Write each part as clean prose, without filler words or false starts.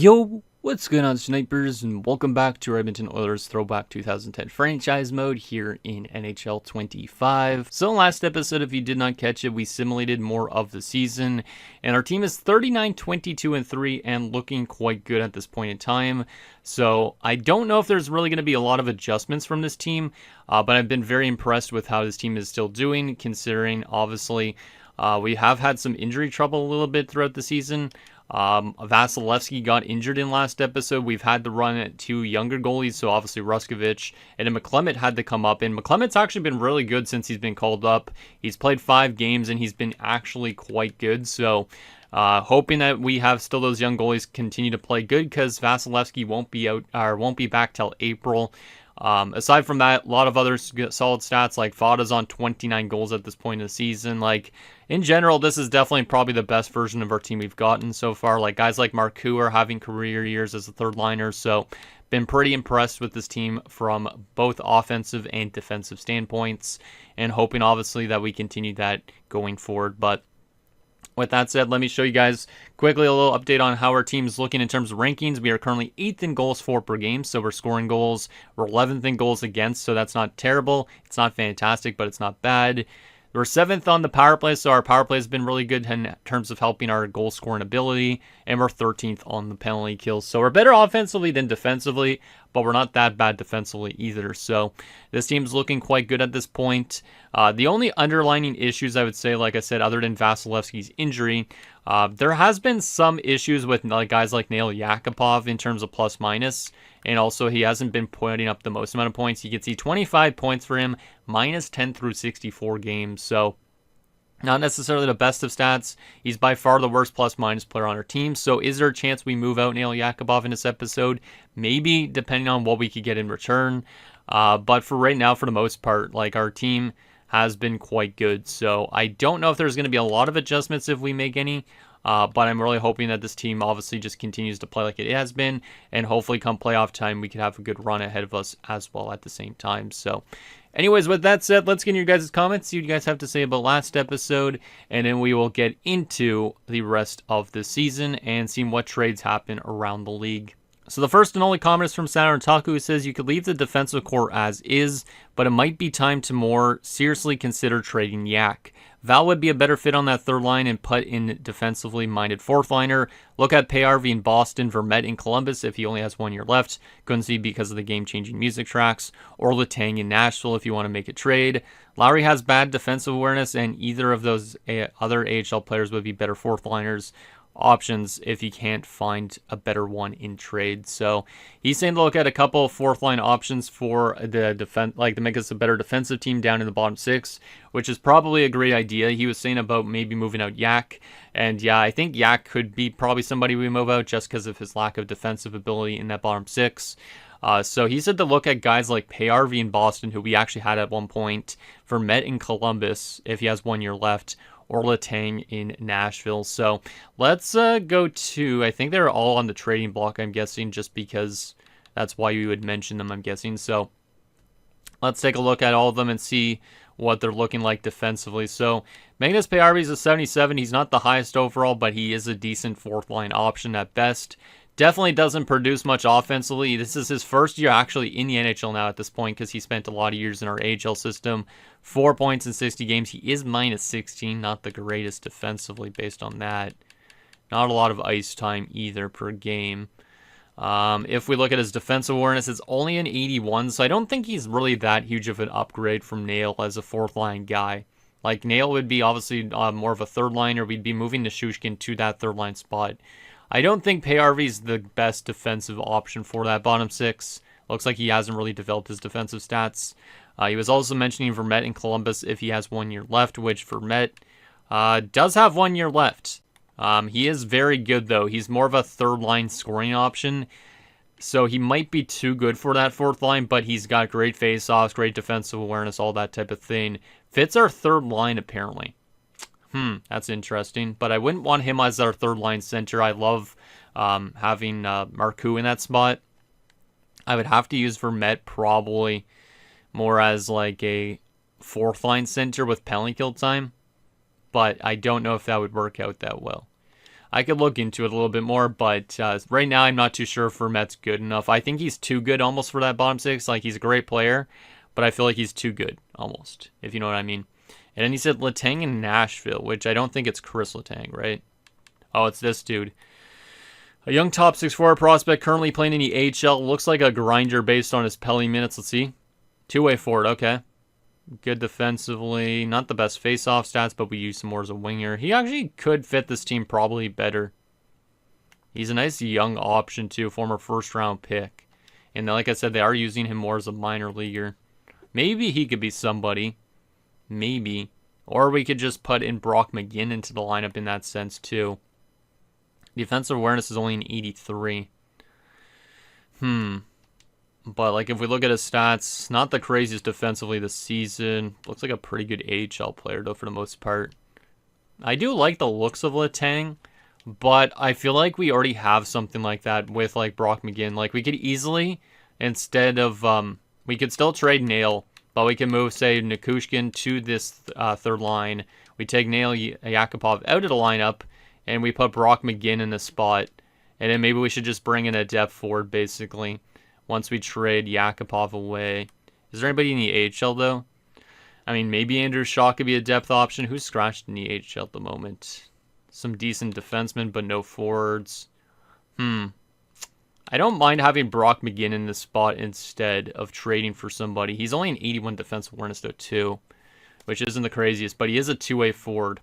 Yo, what's going on, snipers, and welcome back to our Edmonton Oilers Throwback 2010 franchise mode here in NHL 25. So last episode, if you did not catch it, we simulated more of the season, and our team is 39-22-3 and looking quite good at this point in time. So I don't know if there's really going to be a lot of adjustments from this team, but I've been very impressed with how this team is still doing, considering obviously we have had some injury trouble a little bit throughout the season. Vasilevsky got injured in last episode. We've had to run at two younger goalies, so obviously Ruskovich, and then McClement had to come up, and McClement's actually been really good since he's been called up. He's played 5 games, and he's been actually quite good, so hoping that we have still those young goalies continue to play good, because Vasilevsky won't be back till April. Aside from that, a lot of other solid stats, like Fada's on 29 goals at this point in the season. Like, in general, this is definitely probably the best version of our team we've gotten so far. Like, guys like Marcoux are having career years as a third liner, so been pretty impressed with this team from both offensive and defensive standpoints, and hoping obviously that we continue that going forward. But with that said, let me show you guys quickly a little update on how our team is looking in terms of rankings. We are currently 8th in goals for per game, so we're scoring goals. We're 11th in goals against, so that's not terrible. It's not fantastic, but it's not bad. We're 7th on the power play, so our power play has been really good in terms of helping our goal scoring ability, and we're 13th on the penalty kills. So we're better offensively than defensively, but we're not that bad defensively either. So this team's looking quite good at this point. The only underlining issues, I would say, like I said, other than Vasilevsky's injury, there has been some issues with guys like Nail Yakupov in terms of plus minus, and also he hasn't been putting up the most amount of points. You can see 25 points for him, minus 10 through 64 games, so not necessarily the best of stats. He's by far the worst plus-minus player on our team. So is there a chance we move out Nail Yakupov in this episode? Maybe, depending on what we could get in return. But for right now, for the most part, like, our team has been quite good. So I don't know if there's going to be a lot of adjustments if we make any. But I'm really hoping that this team obviously just continues to play like it has been, and hopefully come playoff time we could have a good run ahead of us as well at the same time. So anyways, with that said, let's get in your guys' comments, see what you guys have to say about last episode, and then we will get into the rest of the season and see what trades happen around the league. So the first and only comment is from Saturn Taku, who says you could leave the defensive core as is, but it might be time to more seriously consider trading Yak. Val would be a better fit on that third line and put in defensively minded fourth liner. Look at Payarvi in Boston, Vermette in Columbus if he only has 1 year left. Couldn't see because of the game-changing music tracks. Or Letang in Nashville if you want to make a trade. Lowry has bad defensive awareness, and either of those other AHL players would be better fourth liners options if you can't find a better one in trade. So he's saying to look at a couple fourth line options for the defense, like to make us a better defensive team down in the bottom 6, which is probably a great idea. He was saying about maybe moving out Yak, and yeah, I think Yak could be probably somebody we move out just because of his lack of defensive ability in that bottom 6. So he said to look at guys like Payarvi in Boston, who we actually had at one point, Vermette in Columbus if he has 1 year left, or Letang in Nashville. So let's go to, I think they're all on the trading block, I'm guessing, just because that's why you would mention them, I'm guessing. So let's take a look at all of them and see what they're looking like defensively. So Magnus Payarvi is a 77. He's not the highest overall, but he is a decent fourth line option at best. Definitely doesn't produce much offensively. This is his first year actually in the NHL now at this point, because he spent a lot of years in our AHL system. 4 points in 60 games. He is minus 16. Not the greatest defensively based on that. Not a lot of ice time either per game. If we look at his defensive awareness, it's only an 81, so I don't think he's really that huge of an upgrade from Nail as a fourth line guy. Like, Nail would be obviously more of a third liner. We'd be moving Nishushkin to that third line spot. I don't think Payarvi's the best defensive option for that bottom 6. Looks like he hasn't really developed his defensive stats. He was also mentioning Vermette in Columbus if he has 1 year left, which Vermette does have 1 year left. He is very good, though. He's more of a third line scoring option, so he might be too good for that fourth line, but he's got great face-offs, great defensive awareness, all that type of thing. Fits our third line, apparently. That's interesting, but I wouldn't want him as our third line center. I love having Marcoux in that spot. I would have to use Vermette probably more as like a fourth line center with penalty kill time, but I don't know if that would work out that well. I could look into it a little bit more, but right now I'm not too sure if Vermette's good enough. I think he's too good almost for that bottom six. Like, he's a great player, but I feel like he's too good almost, if you know what I mean. And then he said Letang in Nashville, which I don't think it's Chris Letang, right? Oh, it's this dude. A young top 6'4" prospect currently playing in the AHL. Looks like a grinder based on his Pelly minutes. Let's see. Two-way forward, okay. Good defensively. Not the best face-off stats, but we use him more as a winger. He actually could fit this team probably better. He's a nice young option, too. Former first-round pick. And like I said, they are using him more as a minor leaguer. Maybe he could be somebody. Maybe. Or we could just put in Brock McGinn into the lineup in that sense, too. Defensive awareness is only an 83. But, like, if we look at his stats, not the craziest defensively this season. Looks like a pretty good AHL player, though, for the most part. I do like the looks of Letang, but I feel like we already have something like that with, like, Brock McGinn. Like, we could easily, instead of, we could still trade Nail, but we can move, say, Nikushkin to this third line. We take Nail Yakupov out of the lineup, and we put Brock McGinn in the spot. And then maybe we should just bring in a depth forward, basically, once we trade Yakupov away. Is there anybody in the AHL, though? I mean, maybe Andrew Shaw could be a depth option. Who's scratched in the AHL at the moment? Some decent defensemen, but no forwards. I don't mind having Brock McGinn in this spot instead of trading for somebody. He's only an 81 defensive awareness, though, too, which isn't the craziest, but he is a two-way forward.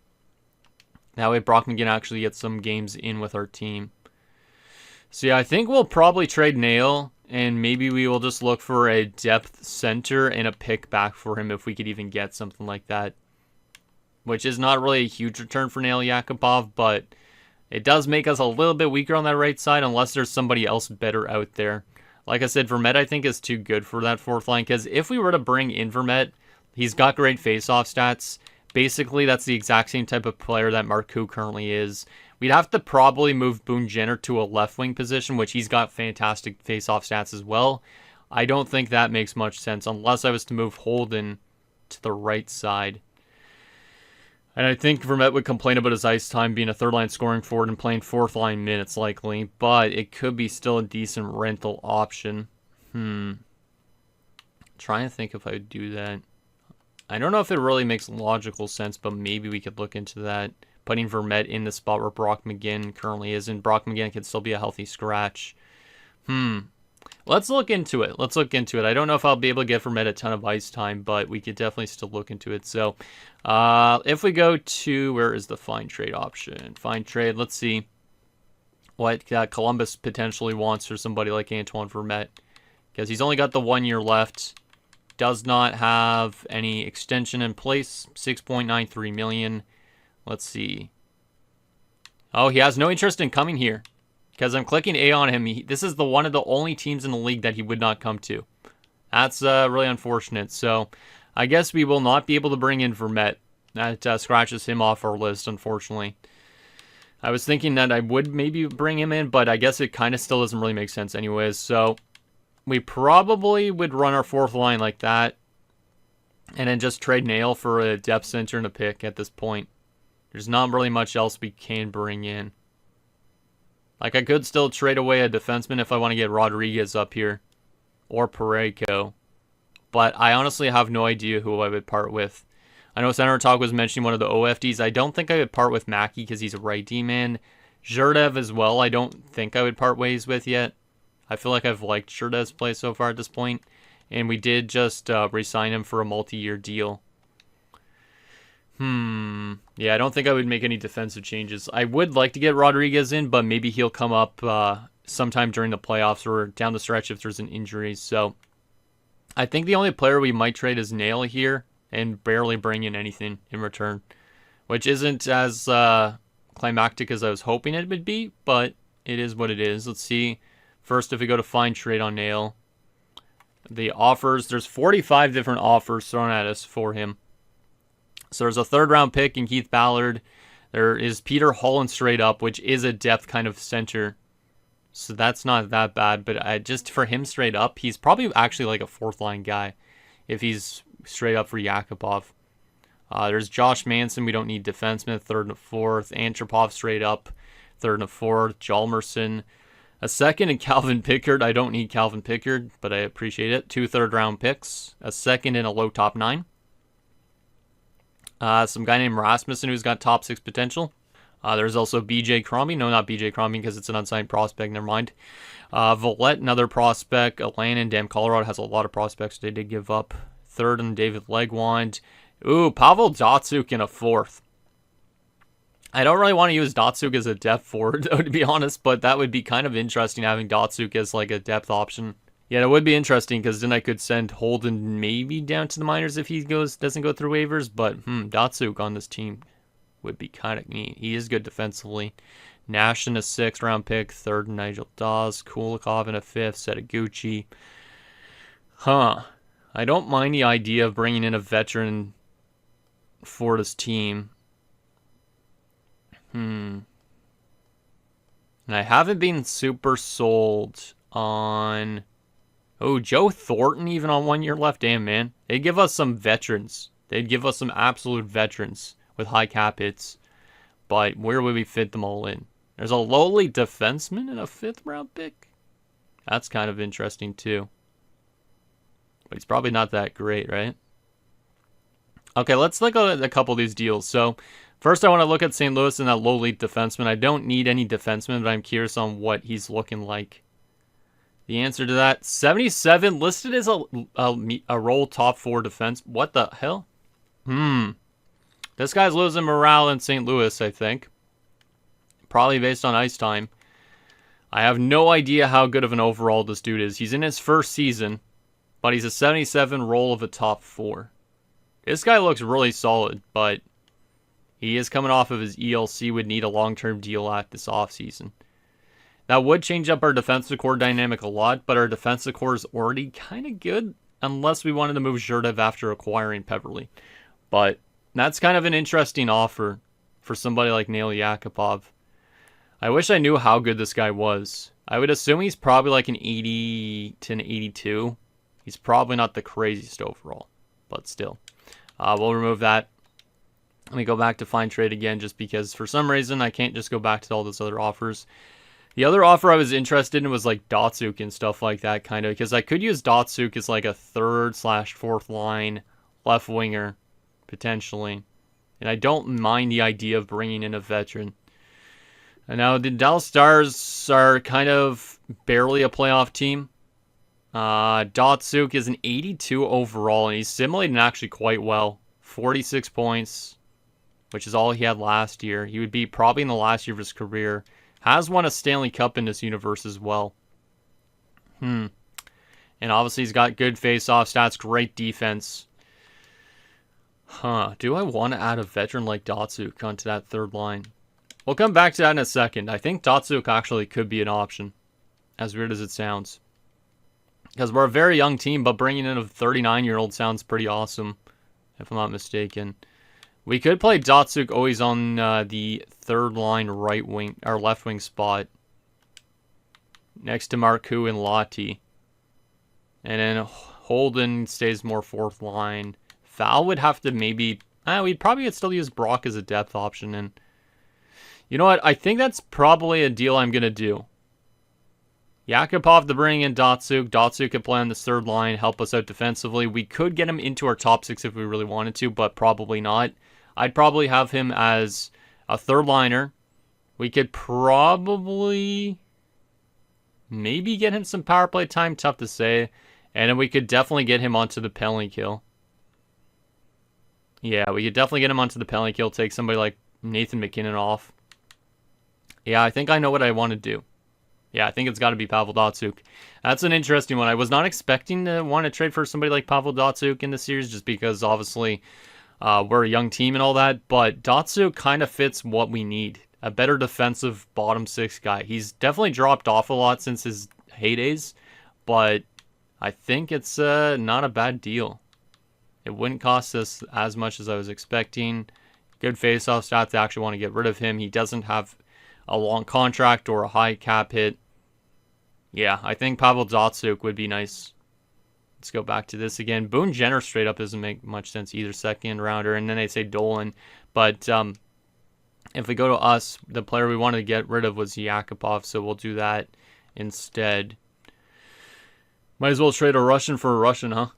That way, Brock McGinn actually gets some games in with our team. So, yeah, I think we'll probably trade Nail, and maybe we will just look for a depth center and a pick back for him if we could even get something like that. Which is not really a huge return for Nail Yakupov, but it does make us a little bit weaker on that right side unless there's somebody else better out there. Like I said, Vermette I think is too good for that fourth line, because if we were to bring in Vermette, he's got great face-off stats. Basically, that's the exact same type of player that Marcoux currently is. We'd have to probably move Boone Jenner to a left wing position, which he's got fantastic face-off stats as well. I don't think that makes much sense unless I was to move Holden to the right side. And I think Vermette would complain about his ice time being a third-line scoring forward and playing fourth-line minutes likely, but it could be still a decent rental option. Trying to think if I would do that. I don't know if it really makes logical sense, but maybe we could look into that. Putting Vermette in the spot where Brock McGinn currently is, and Brock McGinn can still be a healthy scratch. Let's look into it. I don't know if I'll be able to get Vermette a ton of ice time, but we could definitely still look into it. So, if we go to, where is the fine trade option? Fine trade, let's see what Columbus potentially wants for somebody like Antoine Vermette. Because he's only got the 1 year left. Does not have any extension in place. $6.93 million. Let's see. Oh, he has no interest in coming here. Because I'm clicking A on him. This is one of the only teams in the league that he would not come to. That's really unfortunate. So, I guess we will not be able to bring in Vermette. That scratches him off our list, unfortunately. I was thinking that I would maybe bring him in, but I guess it kind of still doesn't really make sense anyways. So, we probably would run our fourth line like that. And then just trade Nail for a depth center and a pick at this point. There's not really much else we can bring in. Like, I could still trade away a defenseman if I want to get Rodriguez up here. Or Parayko. But I honestly have no idea who I would part with. I know Senator Talk was mentioning one of the OFDs. I don't think I would part with Mackey because he's a right D-man. Zherdev as well, I don't think I would part ways with yet. I feel like I've liked Zherdev's play so far at this point. And we did just re-sign him for a multi-year deal. Yeah, I don't think I would make any defensive changes. I would like to get Rodriguez in, but maybe he'll come up sometime during the playoffs or down the stretch if there's an injury. So I think the only player we might trade is Nail here and barely bring in anything in return, which isn't as climactic as I was hoping it would be, but it is what it is. Let's see. First, if we go to find trade on Nail, the offers, there's 45 different offers thrown at us for him. So there's a third-round pick in Keith Ballard. There is Peter Holland straight up, which is a depth kind of center. So that's not that bad. But just for him straight up, he's probably actually like a fourth-line guy if he's straight up for Yakupov. There's Josh Manson. We don't need defenseman. Third and fourth. Antropov straight up. third and a fourth, Jalmerson, a second, and Calvin Pickard. I don't need Calvin Pickard, but I appreciate it. 2 third-round picks, a second, and a low top 9. Some guy named Rasmussen who's got top 6 potential. There's also BJ Crombie. No, not BJ Crombie because it's an unsigned prospect. Never mind. Vallette, another prospect. Atlantin, damn, Colorado has a lot of prospects they did give up. Third, and David Legwand. Ooh, Pavel Datsyuk in a 4th. I don't really want to use Datsyuk as a depth forward, though, to be honest, but that would be kind of interesting having Datsyuk as like a depth option. Yeah, it would be interesting because then I could send Holden maybe down to the minors if he doesn't go through waivers, but Datsyuk on this team would be kind of neat. He is good defensively. Nash in a 6th round pick, 3rd Nigel Dawes, Kulikov in a 5th, Setaguchi. I don't mind the idea of bringing in a veteran for this team. And I haven't been super sold on... Oh, Joe Thornton even on 1 year left. Damn, man. They'd give us some veterans. They'd give us some absolute veterans with high cap hits. But where would we fit them all in? There's a lowly defenseman in a 5th round pick. That's kind of interesting too. But he's probably not that great, right? Okay, let's look at a couple of these deals. So... First, I want to look at St. Louis and that low-lead defenseman. I don't need any defenseman, but I'm curious on what he's looking like. The answer to that, 77, listed as a role top 4 defense. What the hell? This guy's losing morale in St. Louis, I think. Probably based on ice time. I have no idea how good of an overall this dude is. He's in his first season, but he's a 77 role of a top 4. This guy looks really solid, but... he is coming off of his ELC, would need a long-term deal at this offseason. That would change up our defensive core dynamic a lot, but our defensive core is already kind of good, unless we wanted to move Zherdev after acquiring Peverley. But that's kind of an interesting offer for somebody like Nail Yakupov. I wish I knew how good this guy was. I would assume he's probably like an 80 to an 82. He's probably not the craziest overall, but still. We'll remove that. Let me go back to find trade again just because for some reason I can't just go back to all those other offers. The other offer I was interested in was like Datsyuk and stuff like that kind of because I could use Datsyuk as like a 3rd/4th line left winger potentially. And I don't mind the idea of bringing in a veteran. And now the Dallas Stars are kind of barely a playoff team. Datsyuk is an 82 overall and he's simulating actually quite well. 46 points. Which is all he had last year. He would be probably in the last year of his career. Has won a Stanley Cup in this universe as well. And obviously he's got good face-off stats, great defense. Do I want to add a veteran like Datsyuk onto that 3rd line? We'll come back to that in a second. I think Datsyuk actually could be an option. As weird as it sounds. Because we're a very young team, but bringing in a 39-year-old sounds pretty awesome. If I'm not mistaken. We could play Datsyuk always on the 3rd line right wing or left wing spot next to Marcoux and Lottie. And then Holden stays more 4th line. Foul would have to maybe... we'd probably still use Brock as a depth option. And you know what? I think that's probably a deal I'm going to do. Yakupov to bring in Datsyuk. Datsyuk could play on the 3rd line, help us out defensively. We could get him into our top 6 if we really wanted to, but probably not. I'd probably have him as a 3rd liner. We could probably maybe get him some power play time, tough to say. And then we could definitely get him onto the penalty kill. Yeah, we could definitely get him onto the penalty kill, take somebody like Nathan McKinnon off. Yeah, I think I know what I want to do. Yeah, I think it's got to be Pavel Datsyuk. That's an interesting one. I was not expecting to want to trade for somebody like Pavel Datsyuk in the series just because, obviously, we're a young team and all that. But Datsyuk kind of fits what we need. A better defensive bottom 6 guy. He's definitely dropped off a lot since his heydays. But I think it's not a bad deal. It wouldn't cost us as much as I was expecting. Good face-off stats. I actually want to get rid of him. He doesn't have a long contract or a high cap hit. Yeah, I think Pavel Datsyuk would be nice. Let's go back to this again. Boone Jenner straight up doesn't make much sense either, 2nd rounder. And then they say Dolan. But If we go to us, the player we wanted to get rid of was Yakupov, so we'll do that instead. Might as well trade a Russian for a Russian, huh?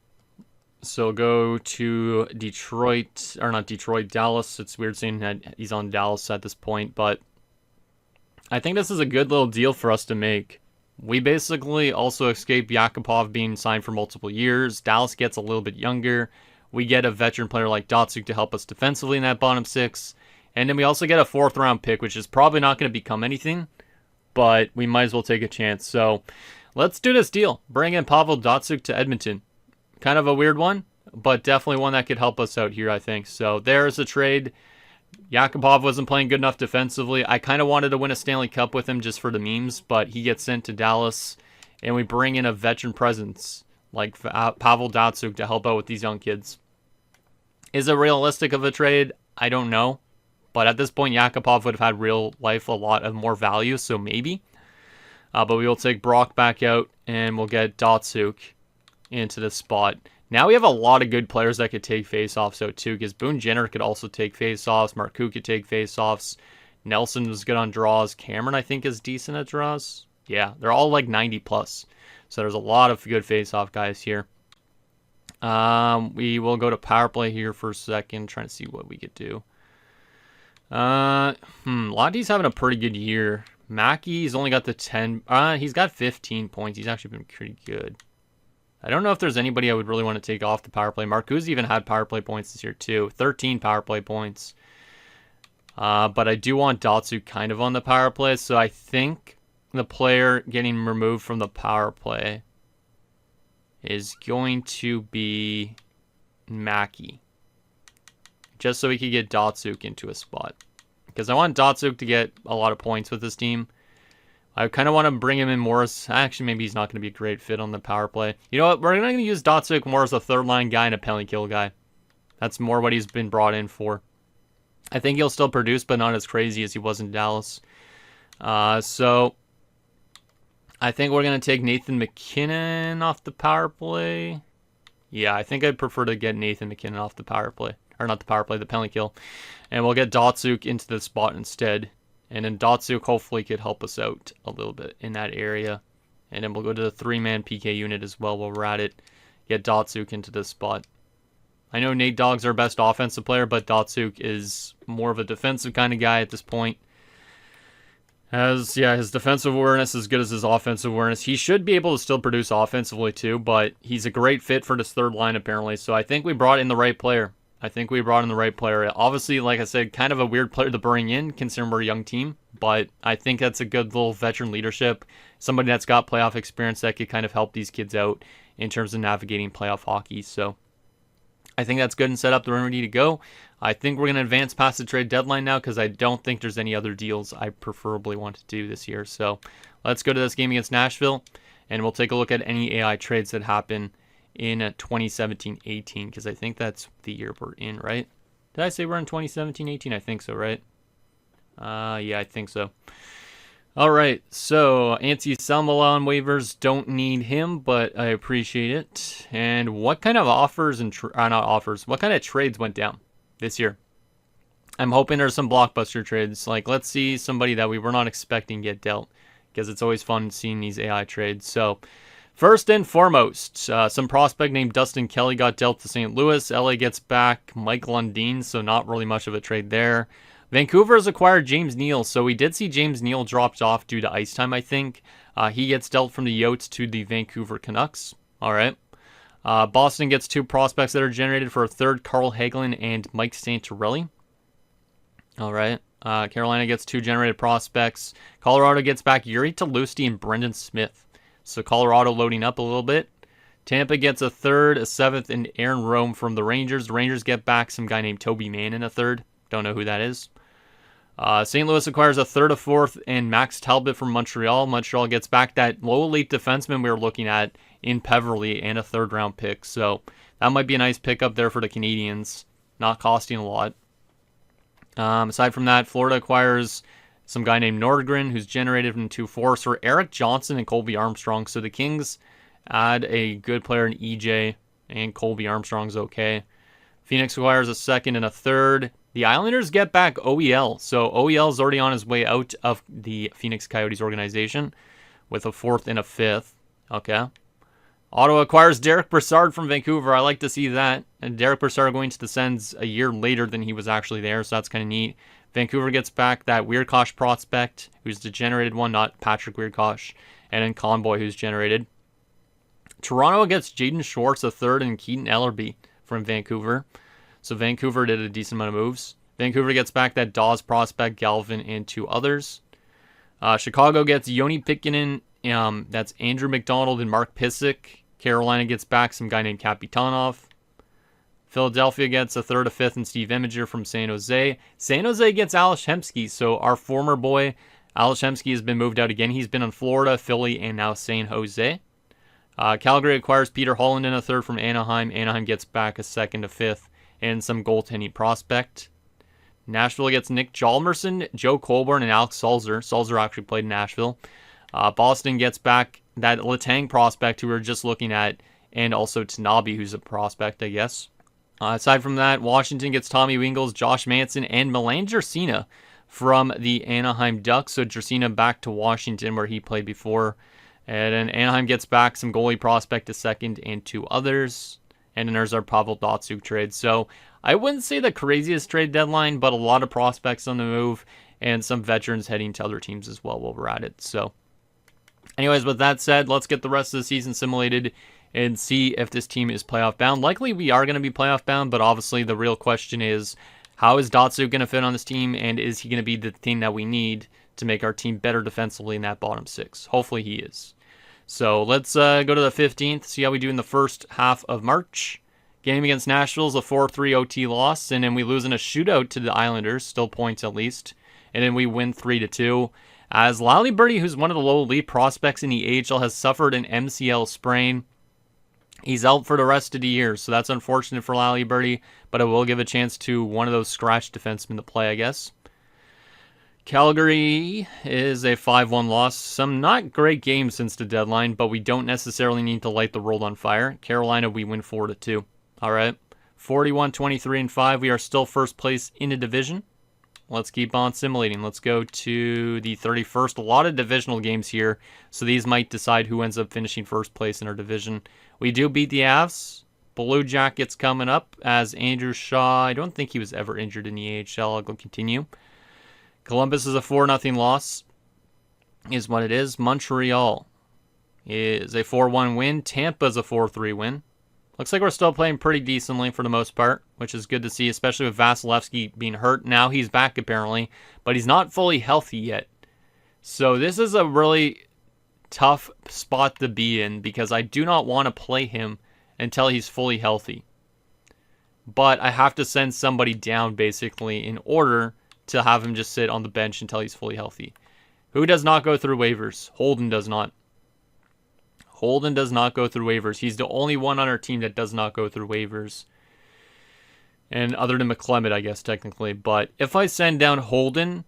So go to Detroit, or not Detroit, Dallas. It's weird seeing that he's on Dallas at this point, but I think this is a good little deal for us to make. We basically also escape Yakupov being signed for multiple years. Dallas gets a little bit younger. We get a veteran player like Datsuk to help us defensively in that bottom six. And then we also get a 4th round pick, which is probably not going to become anything, but we might as well take a chance. So let's do this deal. Bring in Pavel Datsuk to Edmonton. Kind of a weird one, but definitely one that could help us out here, I think. So there's a trade. Yakupov wasn't playing good enough defensively. I kind of wanted to win a Stanley Cup with him just for the memes, but he gets sent to Dallas, and we bring in a veteran presence like Pavel Datsuk to help out with these young kids. Is it realistic of a trade? I don't know. But at this point, Yakupov would have had real life a lot of more value, so maybe. But we will take Brock back out, and we'll get Datsuk into this spot. Now we have a lot of good players that could take faceoffs out too, because Boone Jenner could also take faceoffs. Marcoux could take faceoffs. Nelson was good on draws. Cameron, I think, is decent at draws. Yeah, they're all like 90 plus. So there's a lot of good faceoff guys here. We will go to power play here for a second, trying to see what we could do. Lottie's having a pretty good year. Mackey's only got the 10. He's got 15 points. He's actually been pretty good. I don't know if there's anybody I would really want to take off the power play. Marcoux even had power play points this year too. 13 power play points. But I do want Datsuk kind of on the power play. So I think the player getting removed from the power play is going to be Mackey. Just so we could get Datsuk into a spot. Because I want Datsuk to get a lot of points with this team. I kind of want to bring him in more as... Actually, maybe he's not going to be a great fit on the power play. You know what? We're going to use Datsuk more as a third-line guy and a penalty kill guy. That's more what he's been brought in for. I think he'll still produce, but not as crazy as he was in Dallas. So, I think we're going to take Nathan McKinnon off the power play. Yeah, I think I'd prefer to get Nathan McKinnon off the power play. Or not the power play, the penalty kill. And we'll get Datsuk into the spot instead. And then Datsuk hopefully could help us out a little bit in that area. And then we'll go to the 3-man PK unit as well while we're at it. Get Datsuk into this spot. I know Nate Dogg's our best offensive player, but Datsuk is more of a defensive kind of guy at this point. His defensive awareness is as good as his offensive awareness. He should be able to still produce offensively too, but he's a great fit for this third line apparently. So I think we brought in the right player. Obviously, like I said, kind of a weird player to bring in, considering we're a young team. But I think that's a good little veteran leadership. Somebody that's got playoff experience that could kind of help these kids out in terms of navigating playoff hockey. So I think that's good and set up. We're ready to go. I think we're going to advance past the trade deadline now because I don't think there's any other deals I preferably want to do this year. So let's go to this game against Nashville, and we'll take a look at any AI trades that happen in 2017-18, because I think that's the year we're in, right? Did I say we're in 2017-18? I think so, right? Yeah, I think so. All right, so Antti Salmela on waivers. Don't need him, but I appreciate it. And what kind of offers and what kind of trades went down this year? I'm hoping there's some blockbuster trades. Like, let's see somebody that we were not expecting get dealt, because it's always fun seeing these AI trades. So first and foremost, some prospect named Dustin Kelly got dealt to St. Louis. LA gets back Mike Lundin, so not really much of a trade there. Vancouver has acquired James Neal, so we did see James Neal dropped off due to ice time, I think. He gets dealt from the Yotes to the Vancouver Canucks. All right. Boston gets 2 prospects that are generated for a third, Carl Hagelin and Mike Santorelli. All right. Carolina gets 2 generated prospects. Colorado gets back Yuri Talusti and Brendan Smith. So Colorado loading up a little bit. Tampa gets a third, a 7th, and Aaron Rome from the Rangers. The Rangers get back some guy named Toby Mann in a third. Don't know who that is. St. Louis acquires a third, a 4th, and Max Talbot from Montreal. Montreal gets back that low elite defenseman we were looking at in Peverly and a 3rd-round pick. So that might be a nice pickup there for the Canadians. Not costing a lot. Aside from that, Florida acquires some guy named Nordgren, who's generated from 2 forcer, Eric Johnson and Colby Armstrong. So the Kings add a good player in EJ, and Colby Armstrong's okay. Phoenix acquires a 2nd and a 3rd. The Islanders get back OEL. So OEL is already on his way out of the Phoenix Coyotes organization with a fourth and a fifth. Okay. Ottawa acquires Derek Brassard from Vancouver. I like to see that. And Derek Brassard going to the Sens a year later than he was actually there, so that's kind of neat. Vancouver gets back that Weirkosh prospect, who's the generated one, not Patrick Weirkosh, and then Conboy, who's generated. Toronto gets Jaden Schwartz a third and Keaton Ellerby from Vancouver. So Vancouver did a decent amount of moves. Vancouver gets back that Dawes prospect, Galvin, and two others. Chicago gets Yoni Pikkinen. That's Andrew McDonald and Mark Pysyk. Carolina gets back some guy named Kapitanov. Philadelphia gets a third, a fifth, and Steve Eminger from San Jose. San Jose gets Ales Hemsky. So our former boy, Ales Hemsky, has been moved out again. He's been in Florida, Philly, and now San Jose. Calgary acquires Peter Holland in a third from Anaheim. Anaheim gets back a second, a fifth, and some goaltending prospect. Nashville gets Nick Jalmerson, Joe Colborne, and Alex Sulzer. Sulzer actually played in Nashville. Boston gets back that Letang prospect who we were just looking at, and also Tanabe, who's a prospect, I guess. Aside from that, Washington gets Tommy Wingles, Josh Manson, and Milan Jersina from the Anaheim Ducks. So Jersina back to Washington where he played before. And then Anaheim gets back some goalie prospect, a second, and two others. And then there's our Pavel Datsyuk trade. So I wouldn't say the craziest trade deadline, but a lot of prospects on the move and some veterans heading to other teams as well while we're at it. So anyways, with that said, let's get the rest of the season simulated and see if this team is playoff bound. Likely we are going to be playoff bound, but obviously the real question is, how is Datsyuk going to fit on this team, and is he going to be the thing that we need to make our team better defensively in that bottom six? Hopefully he is. So let's go to the 15th, see how we do in the first half of March. Game against Nashville is a 4-3 OT loss, and then we lose in a shootout to the Islanders, still points at least, and then we win 3-2. As Lally Birdie, who's one of the low elite prospects in the AHL, has suffered an MCL sprain. He's out for the rest of the year, so that's unfortunate for Lally Birdie, but it will give a chance to one of those scratch defensemen to play, I guess. Calgary is a 5-1 loss. Some not great games since the deadline, but we don't necessarily need to light the world on fire. Carolina, we win 4-2. All right, 41-23-5. We are still first place in the division. Let's keep on simulating. Let's go to the 31st. A lot of divisional games here, so these might decide who ends up finishing first place in our division. We do beat the Avs. Blue Jackets coming up as Andrew Shaw. I don't think he was ever injured in the AHL. I'll go continue. Columbus is a 4-0 loss, is what it is. Montreal is a 4-1 win. Tampa is a 4-3 win. Looks like we're still playing pretty decently for the most part, which is good to see, especially with Vasilevsky being hurt. Now he's back apparently, but he's not fully healthy yet. So this is a really tough spot to be in because I do not want to play him until he's fully healthy. But I have to send somebody down basically in order to have him just sit on the bench until he's fully healthy. Who does not go through waivers? Holden does not. Holden does not go through waivers. He's the only one on our team that does not go through waivers. And other than McClement, I guess, technically. But if I send down Holden,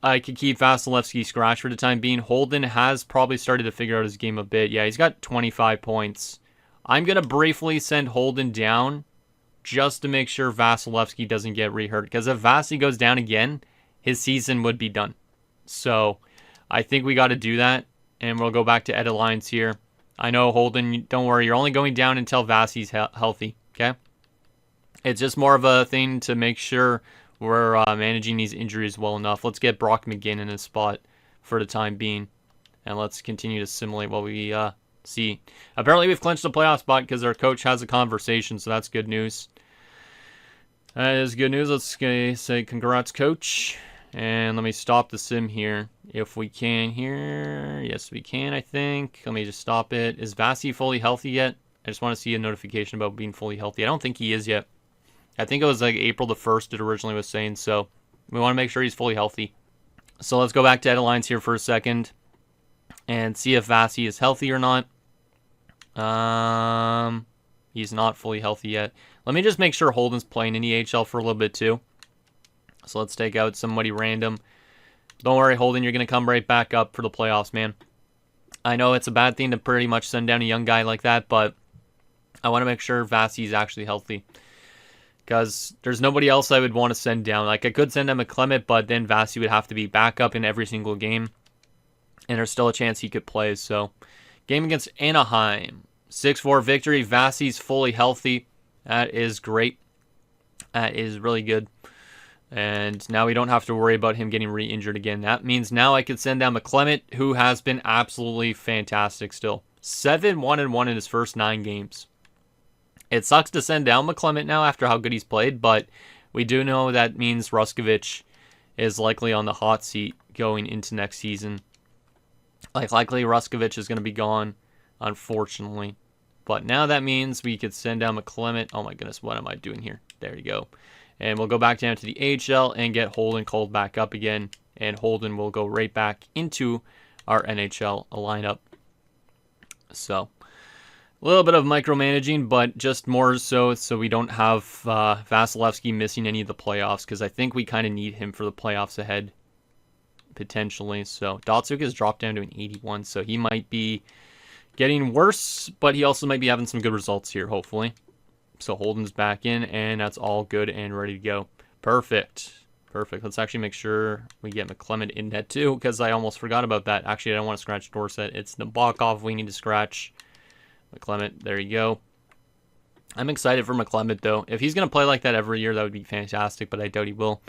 I could keep Vasilevsky scratch for the time being. Holden has probably started to figure out his game a bit. Yeah, he's got 25 points. I'm going to briefly send Holden down just to make sure Vasilevsky doesn't get re-hurt. Because if Vasi goes down again, his season would be done. So I think we got to do that. And we'll go back to edit lines here. I know, Holden, don't worry. You're only going down until Vasi's healthy, okay? It's just more of a thing to make sure we're managing these injuries well enough. Let's get Brock McGinn in his spot for the time being. And let's continue to simulate what we see. Apparently, we've clinched the playoff spot because our coach has a conversation, so that's good news. That is good news. Let's say congrats, coach. And let me stop the sim here if we can here. Yes, we can, I think. Let me just stop it. Is Vasi fully healthy yet? I just want to see a notification about being fully healthy. I don't think he is yet. I think it was like April the 1st it originally was saying, so we want to make sure he's fully healthy. So let's go back to edit lines here for a second and see if Vasi is healthy or not. He's not fully healthy yet. Let me just make sure Holden's playing in the AHL for a little bit too. So let's take out somebody random. Don't worry, Holden, you're going to come right back up for the playoffs, man. I know it's a bad thing to pretty much send down a young guy like that, but I want to make sure Vasi's actually healthy. because there's nobody else I would want to send down. Like, I could send down McClement, but then Vasi would have to be backup in every single game, and there's still a chance he could play. So, game against Anaheim, 6-4 victory. Vasi's fully healthy. That is great. That is really good. And now we don't have to worry about him getting re-injured again. That means now I could send down McClement, who has been absolutely fantastic still. 7-1-1 in his first 9 games. It sucks to send down McClement now after how good he's played, but we do know that means Ruskovich is likely on the hot seat going into next season. Likely Ruskovich is going to be gone, unfortunately. But now that means we could send down McClement. Oh my goodness, what am I doing here? There you go. And we'll go back down to the AHL and get Holden called back up again. And Holden will go right back into our NHL lineup. So, a little bit of micromanaging, but just more so we don't have Vasilevsky missing any of the playoffs, because I think we kind of need him for the playoffs ahead, potentially. So, Datsuk has dropped down to an 81, so he might be getting worse, but he also might be having some good results here, hopefully. So Holden's back in, and that's all good and ready to go. Perfect. Let's actually make sure we get McClement in net too, because I almost forgot about that. Actually, I don't want to scratch Dorsett. It's Nabokov we need to scratch. McClement, there you go. I'm excited for McClement, though. If he's going to play like that every year, that would be fantastic, but I doubt he will.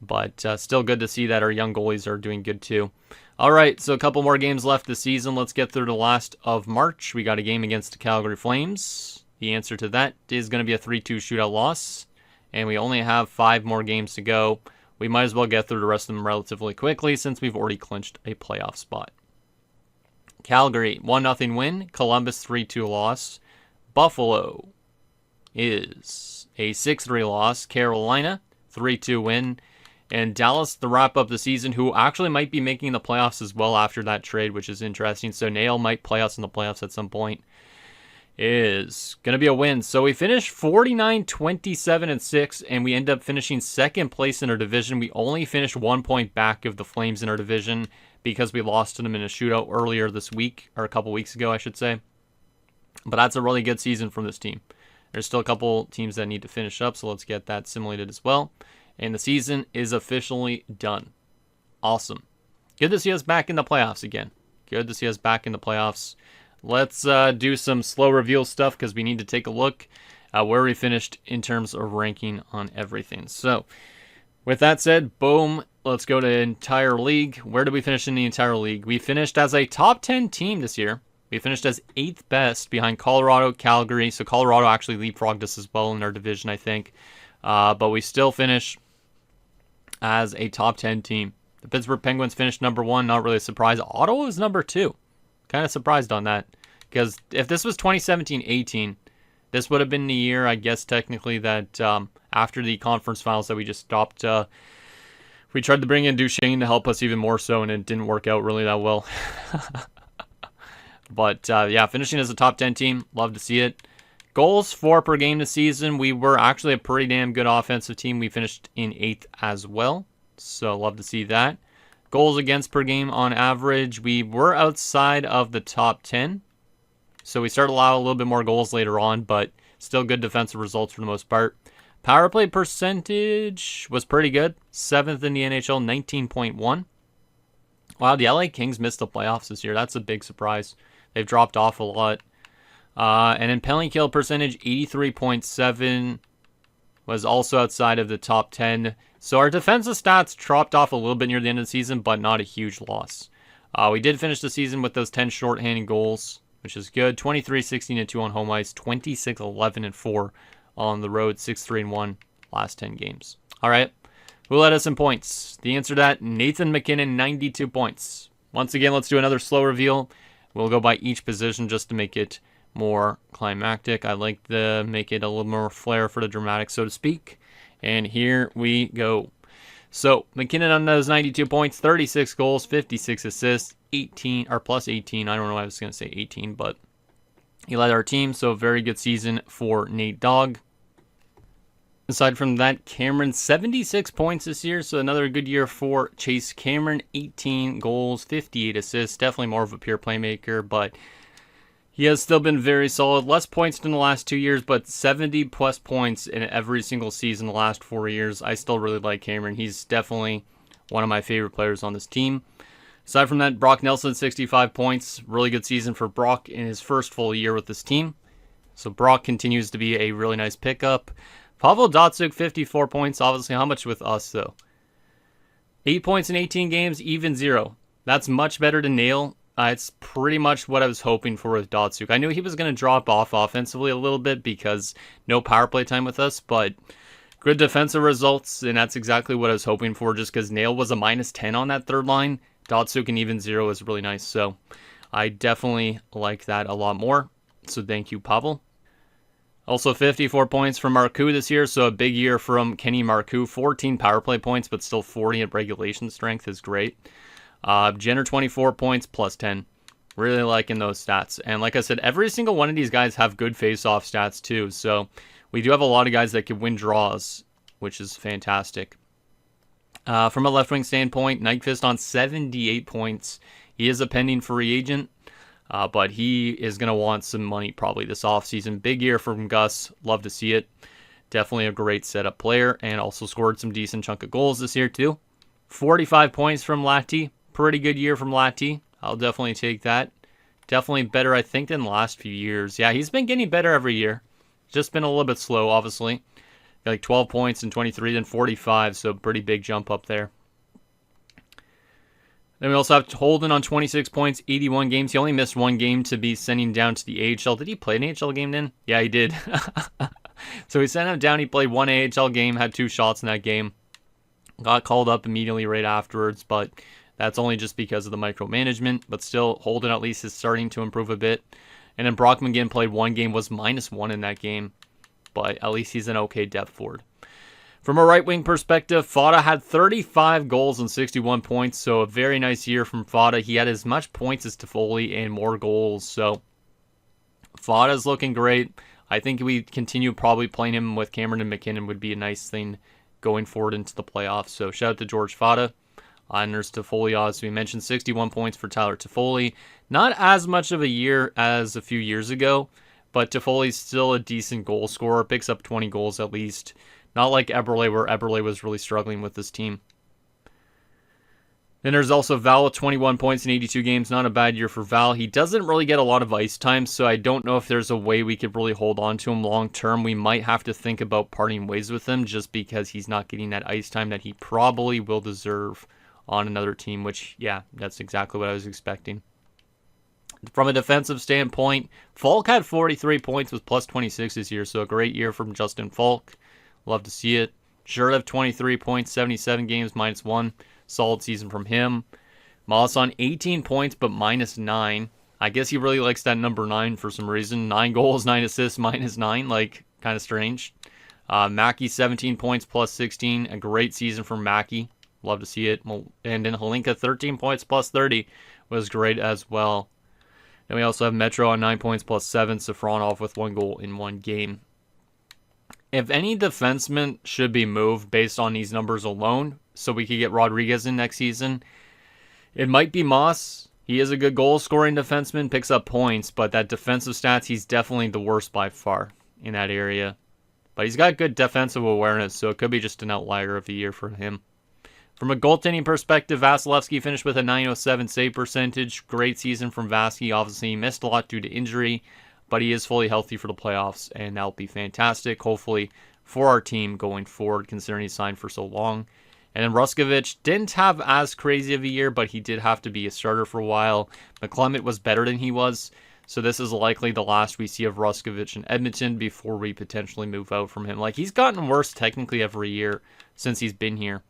But still good to see that our young goalies are doing good too. All right, so a couple more games left this season. Let's get through the last of March. We got a game against the Calgary Flames. The answer to that is going to be a 3-2 shootout loss, and we only have 5 more games to go. We might as well get through the rest of them relatively quickly since we've already clinched a playoff spot. Calgary, 1-0 win. Columbus, 3-2 loss. Buffalo is a 6-3 loss. Carolina, 3-2 win. And Dallas, to wrap up the season, who actually might be making the playoffs as well after that trade, which is interesting. So Nail might play us in the playoffs at some point. Is going to be a win. So we finished 49-27-6, and we end up finishing second place in our division. We only finished 1 point back of the Flames in our division because we lost to them in a shootout earlier this week, or a couple weeks ago, I should say. But that's a really good season from this team. There's still a couple teams that need to finish up, so let's get that simulated as well. And the season is officially done. Awesome. Good to see us back in the playoffs again. Let's do some slow reveal stuff because we need to take a look at where we finished in terms of ranking on everything. So, with that said, boom, let's go to entire league. Where did we finish in the entire league? We finished as a top 10 team this year. We finished as 8th best behind Colorado, Calgary. So Colorado actually leapfrogged us as well in our division, I think. But we still finish as a top 10 team. The Pittsburgh Penguins finished number 1. Not really a surprise. Ottawa was number 2. Kind of surprised on that. Because if this was 2017-18, this would have been the year, I guess, technically, that after the conference finals that we just stopped, we tried to bring in Duchesne to help us even more so, and it didn't work out really that well. But, yeah, finishing as a top 10 team, love to see it. Goals 4 per game this season. We were actually a pretty damn good offensive team. We finished in 8th as well, so love to see that. Goals against per game on average, we were outside of the top 10. So we started allowing a little bit more goals later on, but still good defensive results for the most part. Power play percentage was pretty good. 7th in the NHL, 19.1. Wow, the LA Kings missed the playoffs this year. That's a big surprise. They've dropped off a lot. And in penalty kill percentage, 83.7 was also outside of the top 10. So our defensive stats dropped off a little bit near the end of the season, but not a huge loss. We did finish the season with those 10 shorthanded goals, which is good. 23-16-2 on home ice, 26-11-4 on the road, 6-3-1 last 10 games. All right, who led us in points? The answer to that, Nathan MacKinnon, 92 points. Once again, let's do another slow reveal. We'll go by each position just to make it more climactic. I like to make it a little more flair for the dramatic, so to speak. And here we go. So, McKinnon on those 92 points, 36 goals, 56 assists, 18, or plus 18. I don't know why I was going to say 18, but he led our team, so very good season for Nate Dogg. Aside from that, Cameron, 76 points this year, so another good year for Chase Cameron. 18 goals, 58 assists, definitely more of a pure playmaker, but He has still been very solid. Less points than the last 2 years, but 70 plus points in every single season the last 4 years. I still really like Cameron. He's definitely one of my favorite players on this team. Aside from that, Brock Nelson, 65 points. Really good season for Brock in his first full year with this team. So Brock continues to be a really nice pickup. Pavel Datsyuk, 54 points. Obviously, how much with us, though? 8 points in 18 games, even 0. That's much better to Nail. It's pretty much what I was hoping for with Datsyuk. I knew he was going to drop off offensively a little bit because no power play time with us, but good defensive results, and that's exactly what I was hoping for just because Nail was a minus 10 on that third line. Datsyuk and even 0 is really nice, so I definitely like that a lot more. So thank you, Pavel. Also 54 points from Marcoux this year, so a big year from Kenny Marcoux. 14 power play points, but still 40 at regulation strength is great. Jenner, 24 points, plus 10. Really liking those stats. And like I said, every single one of these guys have good face-off stats too. So we do have a lot of guys that can win draws, which is fantastic. From a left wing standpoint, Nyquist on 78 points. He is a pending free agent, but he is going to want some money probably this offseason. Big year from Gus. Love to see it. Definitely a great setup player, and also scored some decent chunk of goals this year too. 45 points from Latty. Pretty good year from Latty. I'll definitely take that. Definitely better, I think, than the last few years. Yeah, he's been getting better every year. Just been a little bit slow, obviously. Got like 12 points in 23, then 45, so pretty big jump up there. Then we also have Holden on 26 points, 81 games. He only missed one game to be sending down to the AHL. Did he play an AHL game then? Yeah, he did. So we sent him down. He played one AHL game, had 2 shots in that game. Got called up immediately right afterwards, but that's only just because of the micromanagement. But still, Holden at least is starting to improve a bit. And then Brock McGinn played one game, was -1 in that game. But at least he's an okay depth forward. From a right wing perspective, Fada had 35 goals and 61 points. So a very nice year from Fada. He had as much points as Toffoli and more goals. So Fada's looking great. I think we continue probably playing him with Cameron and McKinnon would be a nice thing going forward into the playoffs. So shout out to George Fada. And there's Toffoli, as we mentioned, 61 points for Tyler Toffoli. Not as much of a year as a few years ago, but Toffoli's still a decent goal scorer. Picks up 20 goals at least. Not like Eberle, where Eberle was really struggling with this team. Then there's also Val with 21 points in 82 games. Not a bad year for Val. He doesn't really get a lot of ice time, so I don't know if there's a way we could really hold on to him long term. We might have to think about parting ways with him just because he's not getting that ice time that he probably will deserve on another team, which, yeah, that's exactly what I was expecting. From a defensive standpoint, Falk had 43 points with plus 26 this year, so a great year from Justin Falk. Love to see it. Shurlev, 23 points, 77 games, -1. Solid season from him. Moss on 18 points, but -9. I guess he really likes that number 9 for some reason. 9 goals, 9 assists, -9. Like, kind of strange. Mackey, 17 points, plus 16. A great season from Mackey. Love to see it. And then Holinka, 13 points, plus 30. Was great as well. Then we also have Metro on 9 points, plus 7. Safronov with 1 goal in 1 game. If any defenseman should be moved based on these numbers alone, so we could get Rodriguez in next season, it might be Moss. He is a good goal-scoring defenseman, picks up points, but that defensive stats, he's definitely the worst by far in that area. But he's got good defensive awareness, so it could be just an outlier of the year for him. From a goaltending perspective, Vasilevsky finished with a .907 save percentage. Great season from Vasky. Obviously, he missed a lot due to injury, but he is fully healthy for the playoffs, and that'll be fantastic, hopefully, for our team going forward, considering he signed for so long. And then Ruskovich didn't have as crazy of a year, but he did have to be a starter for a while. McClement was better than he was, so this is likely the last we see of Ruskovich in Edmonton before we potentially move out from him. Like, he's gotten worse technically every year since he's been here.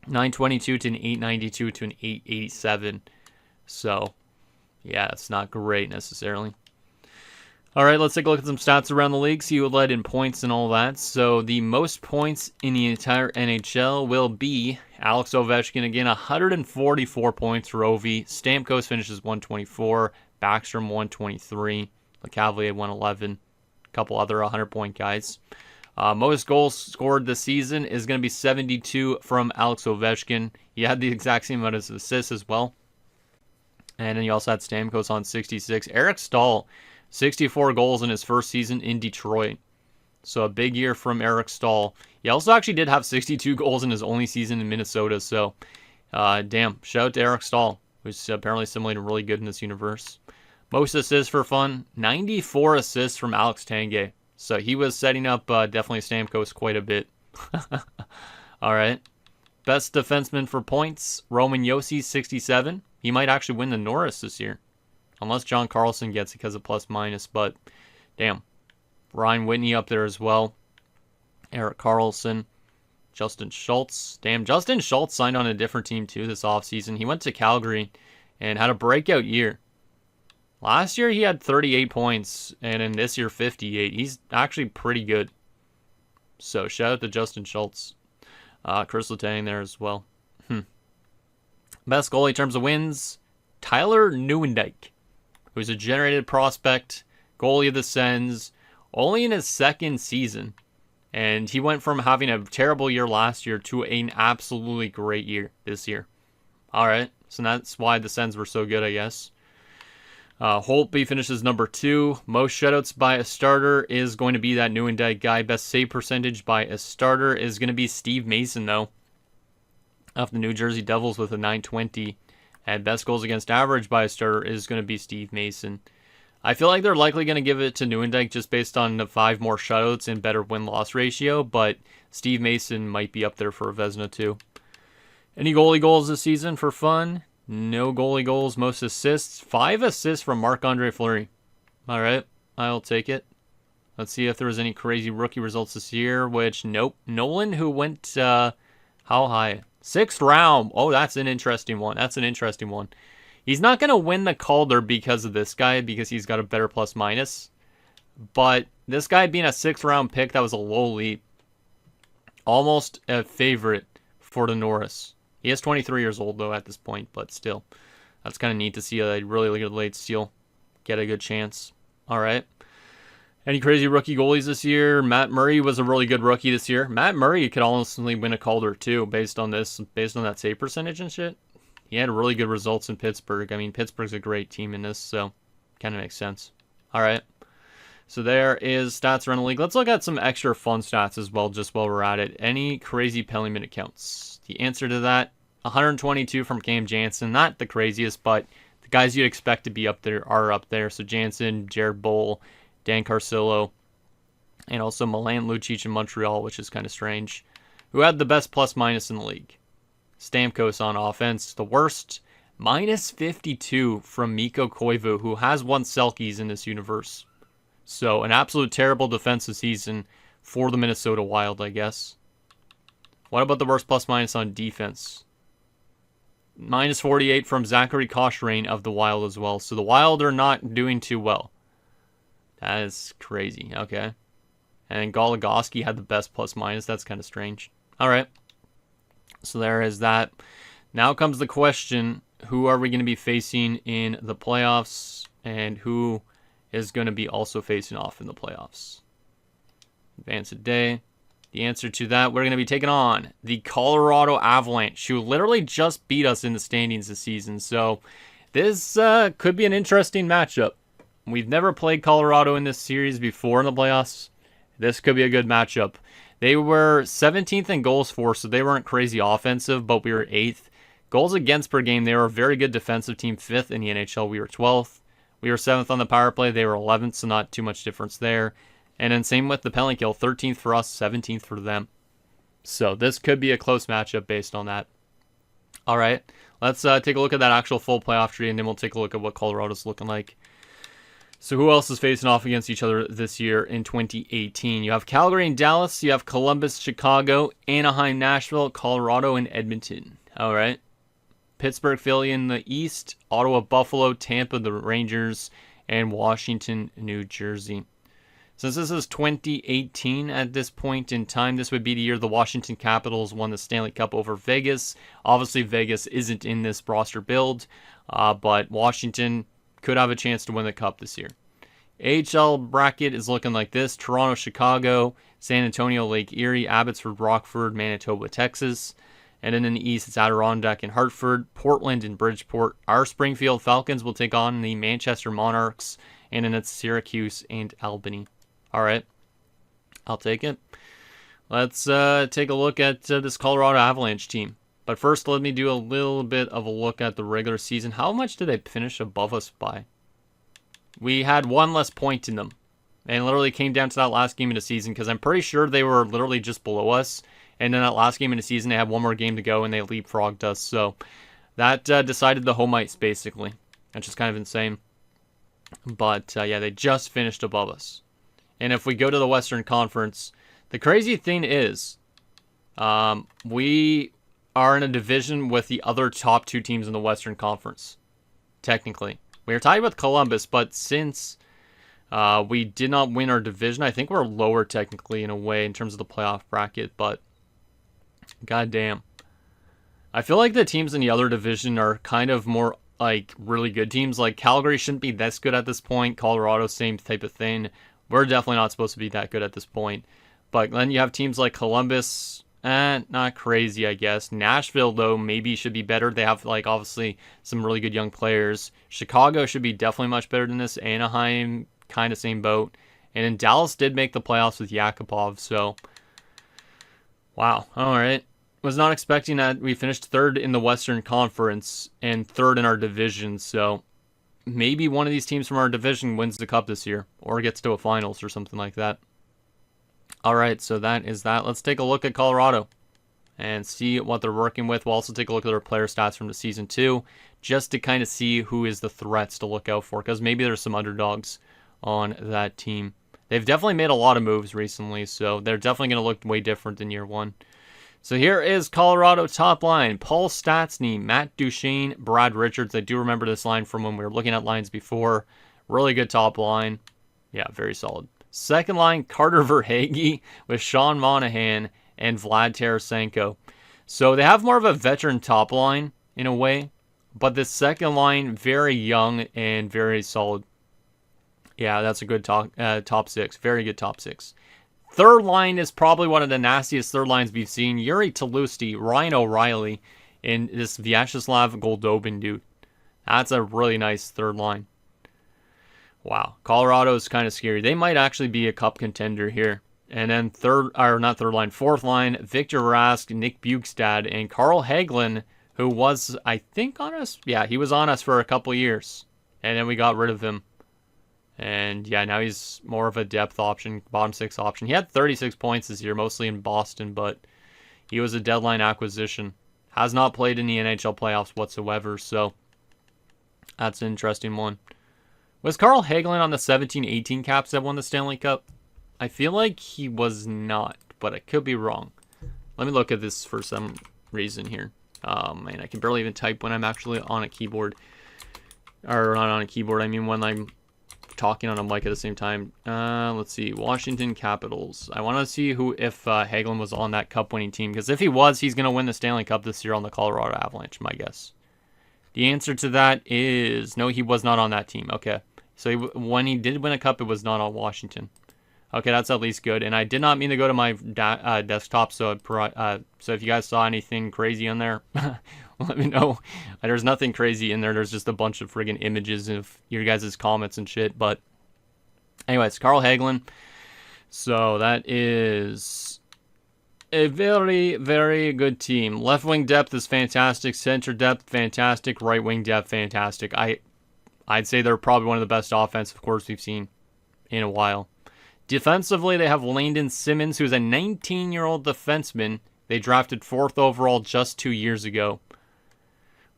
922 to an 892 to an 887. So, yeah, it's not great necessarily. All right, let's take a look at some stats around the league, see who led in points and all that. So the most points in the entire NHL will be Alex Ovechkin again, 144 points for Ovi. Stamkos finishes 124, Backstrom 123, LeCavalier 111, a couple other 100-point guys. Most goals scored this season is going to be 72 from Alex Ovechkin. He had the exact same amount of assists as well. And then you also had Stamkos on 66. Eric Stahl, 64 goals in his first season in Detroit. So a big year from Eric Stahl. He also actually did have 62 goals in his only season in Minnesota. So, damn, shout out to Eric Stahl, who's apparently assimilated really good in this universe. Most assists for fun, 94 assists from Alex Tanguay. So he was setting up definitely Stamkos quite a bit. All right. Best defenseman for points, Roman Josi, 67. He might actually win the Norris this year. Unless John Carlson gets it because of plus minus. But, damn. Ryan Whitney up there as well. Erik Karlsson. Justin Schultz. Damn, Justin Schultz signed on a different team too this offseason. He went to Calgary and had a breakout year. Last year he had 38 points, and in this year 58. He's actually pretty good. So shout out to Justin Schultz. Chris Letang there as well. Best goalie in terms of wins, Tyler Nieuwendyk, who's a generated prospect, goalie of the Sens, only in his second season. And he went from having a terrible year last year to an absolutely great year this year. All right, so that's why the Sens were so good, I guess. Holtby finishes number 2. Most shutouts by a starter is going to be that Nieuwendyk guy. Best save percentage by a starter is going to be Steve Mason, though, of the New Jersey Devils with a 920. And best goals against average by a starter is going to be Steve Mason. I feel like they're likely going to give it to Nieuwendyk just based on the 5 more shutouts and better win-loss ratio, but Steve Mason might be up there for a Vezina too. Any goalie goals this season for fun? No goalie goals. Most assists. 5 assists from Marc-Andre Fleury. All right, I'll take it. Let's see if there was any crazy rookie results this year, which, nope. Nolan, who went, how high? 6th round. Oh, that's an interesting one. He's not going to win the Calder because of this guy, because he's got a better plus minus. But this guy being a 6th round pick, that was a low leap. Almost a favorite for the Norris. He is 23 years old, though, at this point, but still. That's kind of neat to see a really good late steal get a good chance. All right. Any crazy rookie goalies this year? Matt Murray was a really good rookie this year. Matt Murray could honestly win a Calder, too, based on that save percentage and shit. He had really good results in Pittsburgh. I mean, Pittsburgh's a great team in this, so kind of makes sense. All right. So there is stats around the league. Let's look at some extra fun stats as well, just while we're at it. Any crazy penalty minute counts? The answer to that, 122 from Cam Jansen. Not the craziest, but the guys you'd expect to be up there are up there. So Jansen, Jared Boll, Dan Carcillo, and also Milan Lucic in Montreal, which is kind of strange. Who had the best plus minus in the league? Stamkos on offense. The worst, minus 52 from Mikko Koivu, who has won Selkies in this universe. So an absolute terrible defensive season for the Minnesota Wild, I guess. What about the worst plus minus on defense? Minus 48 from Zachary Koshrain of the Wild as well. So the Wild are not doing too well. That is crazy. Okay. And Goligoski had the best plus minus. That's kind of strange. All right. So there is that. Now comes the question, who are we going to be facing in the playoffs, and who is going to be also facing off in the playoffs? Advance a day. The answer to that, we're going to be taking on the Colorado Avalanche, who literally just beat us in the standings this season. So this could be an interesting matchup. We've never played Colorado in this series before in the playoffs. This could be a good matchup. They were 17th in goals for, so they weren't crazy offensive, but we were 8th. Goals against per game, they were a very good defensive team, 5th in the NHL. We were 12th. We were 7th on the power play. They were 11th, so not too much difference there. And then same with the penalty kill, 13th for us, 17th for them. So this could be a close matchup based on that. All right, let's take a look at that actual full playoff tree, and then we'll take a look at what Colorado's looking like. So who else is facing off against each other this year in 2018? You have Calgary and Dallas. You have Columbus, Chicago, Anaheim, Nashville, Colorado, and Edmonton. All right. Pittsburgh, Philly in the East. Ottawa, Buffalo, Tampa, the Rangers, and Washington, New Jersey. Since this is 2018 at this point in time, this would be the year the Washington Capitals won the Stanley Cup over Vegas. Obviously, Vegas isn't in this roster build, but Washington could have a chance to win the Cup this year. AHL bracket is looking like this. Toronto, Chicago, San Antonio, Lake Erie, Abbotsford, Rockford, Manitoba, Texas. And then in the East, it's Adirondack and Hartford, Portland and Bridgeport. Our Springfield Falcons will take on the Manchester Monarchs. And then it's Syracuse and Albany. All right, I'll take it. Let's take a look at this Colorado Avalanche team. But first, let me do a little bit of a look at the regular season. How much did they finish above us by? We had one less point in them. And literally came down to that last game of the season because I'm pretty sure they were literally just below us. And then that last game of the season, they had one more game to go and they leapfrogged us. So that decided the home ice, basically. That's just kind of insane. But yeah, they just finished above us. And if we go to the Western Conference, the crazy thing is we are in a division with the other top 2 teams in the Western Conference, technically. We are tied with Columbus, but since we did not win our division, I think we're lower technically in a way in terms of the playoff bracket, but goddamn. I feel like the teams in the other division are kind of more like really good teams. Like Calgary shouldn't be this good at this point. Colorado, same type of thing. We're definitely not supposed to be that good at this point. But then you have teams like Columbus, not crazy, I guess. Nashville, though, maybe should be better. They have, like, obviously some really good young players. Chicago should be definitely much better than this. Anaheim, kind of same boat. And then Dallas did make the playoffs with Yakupov, so wow. All right. Was not expecting that. We finished 3rd in the Western Conference and 3rd in our division, so maybe one of these teams from our division wins the cup this year or gets to a finals or something like that. All right, so that is that. Let's take a look at Colorado and see what they're working with. We'll also take a look at their player stats from the season 2 just to kind of see who is the threats to look out for because maybe there's some underdogs on that team. They've definitely made a lot of moves recently, so they're definitely going to look way different than year 1. So here is Colorado top line. Paul Stastny, Matt Duchene, Brad Richards. I do remember this line from when we were looking at lines before. Really good top line. Yeah, very solid. Second line, Carter Verhaeghe with Sean Monahan and Vlad Tarasenko. So they have more of a veteran top line in a way, but the second line, very young and very solid. Yeah, that's a good top 6. Very good top 6. Third line is probably one of the nastiest third lines we've seen. Yuri Tlusty, Ryan O'Reilly, and this Vyacheslav Goldobin dude. That's a really nice third line. Wow, Colorado is kind of scary. They might actually be a cup contender here. And then fourth line, Victor Rask, Nick Bjugstad, and Carl Hagelin, who was, I think, on us. Yeah, he was on us for a couple years. And then we got rid of him. And yeah, now he's more of a depth option, bottom 6 option. He had 36 points this year, mostly in Boston, but he was a deadline acquisition. Has not played in the NHL playoffs whatsoever, so that's an interesting one. Was Carl Hagelin on the 17-18 Caps that won the Stanley Cup? I feel like he was not, but I could be wrong. Let me look at this for some reason here. Man, I can barely even type when I'm actually on a keyboard. Or not on a keyboard, I mean when I'm talking on a mic at the same time. Let's see. Washington Capitals. I want to see if Hagelin was on that cup-winning team, because if he was, he's going to win the Stanley Cup this year on the Colorado Avalanche, my guess. The answer to that is no, he was not on that team. Okay. So when he did win a cup, it was not on Washington. Okay, that's at least good. And I did not mean to go to my desktop, so if you guys saw anything crazy on there, let me know. There's nothing crazy in there. There's just a bunch of friggin' images of your guys' comments and shit. But anyways, Carl Hagelin. So that is a very, very good team. Left wing depth is fantastic. Center depth, fantastic. Right wing depth, fantastic. I'd say they're probably one of the best offensive cores we've seen in a while. Defensively, they have Landon Simmons, who's a 19-year-old defenseman. They drafted 4th overall just 2 years ago.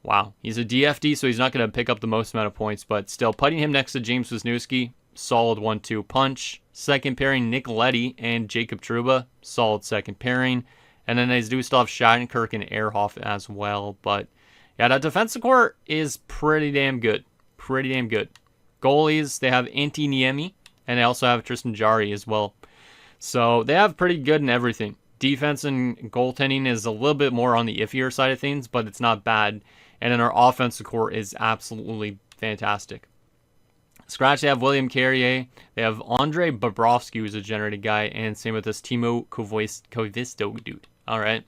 Wow. He's a DFD, so he's not going to pick up the most amount of points, but still, putting him next to James Wisniewski, solid 1-2 punch. Second pairing, Nick Leddy and Jacob Trouba, solid second pairing. And then they do still have Shattenkirk and Ehrhoff as well. But yeah, that defensive core is pretty damn good. Pretty damn good. Goalies, they have Antti Niemi, and they also have Tristan Jarry as well. So they have pretty good in everything. Defense and goaltending is a little bit more on the iffier side of things, but it's not bad. And then our offensive core is absolutely fantastic. Scratch, they have William Carrier. They have Andre Bobrovsky, who's a generated guy. And same with this Timo Koivisto dude. All right.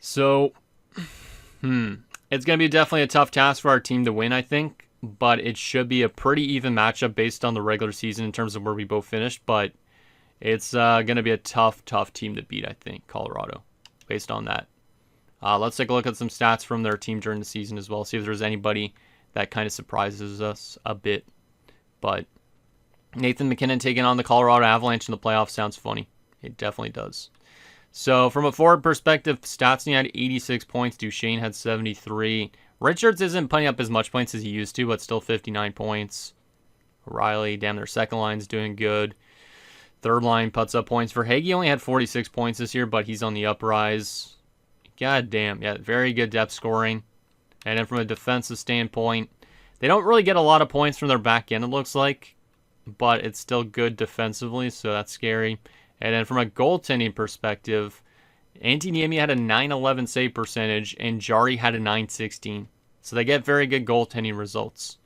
So, it's going to be definitely a tough task for our team to win, I think. But it should be a pretty even matchup based on the regular season in terms of where we both finished. But it's going to be a tough team to beat, I think, Colorado, based on that. Let's take a look at some stats from their team during the season as well. See if there's anybody that kind of surprises us a bit. But Nathan MacKinnon taking on the Colorado Avalanche in the playoffs sounds funny. It definitely does. So from a forward perspective, Stastny had 86 points. Duchesne had 73. Richards isn't putting up as much points as he used to, but still 59 points. O'Reilly, damn, their second line's doing good. Third line puts up points. Verhaeghe only had 46 points this year, but he's on the uprise. God damn, yeah, very good depth scoring. And then from a defensive standpoint, they don't really get a lot of points from their back end, it looks like. But it's still good defensively, so that's scary. And then from a goaltending perspective, Antti Niemi had a .911 save percentage, and Jari had a .916. So they get very good goaltending results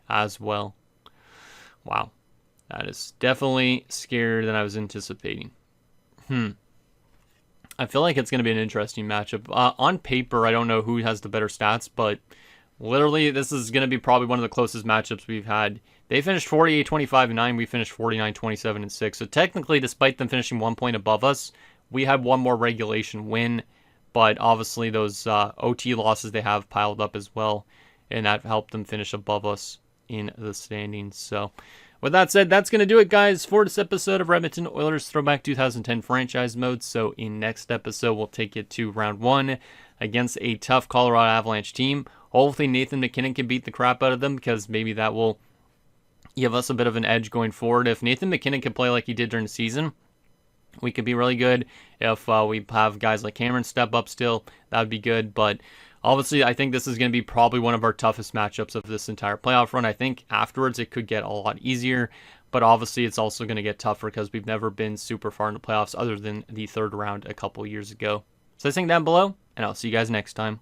as well. Wow. That is definitely scarier than I was anticipating. I feel like it's going to be an interesting matchup. On paper, I don't know who has the better stats, but literally, this is going to be probably one of the closest matchups we've had. They finished 48-25-9. We finished 49-27-6. So technically, despite them finishing 1 point above us, we had one more regulation win. But obviously, those OT losses they have piled up as well, and that helped them finish above us in the standings. So with that said, that's going to do it, guys, for this episode of Edmonton Oilers Throwback 2010 Franchise Mode. So in next episode, we'll take it to round 1 against a tough Colorado Avalanche team. Hopefully Nathan MacKinnon can beat the crap out of them, because maybe that will give us a bit of an edge going forward. If Nathan MacKinnon can play like he did during the season, we could be really good. If we have guys like Cameron step up still, that would be good. But obviously, I think this is going to be probably one of our toughest matchups of this entire playoff run. I think afterwards it could get a lot easier, but obviously it's also going to get tougher because we've never been super far in the playoffs other than the third round a couple years ago. So think down below, and I'll see you guys next time.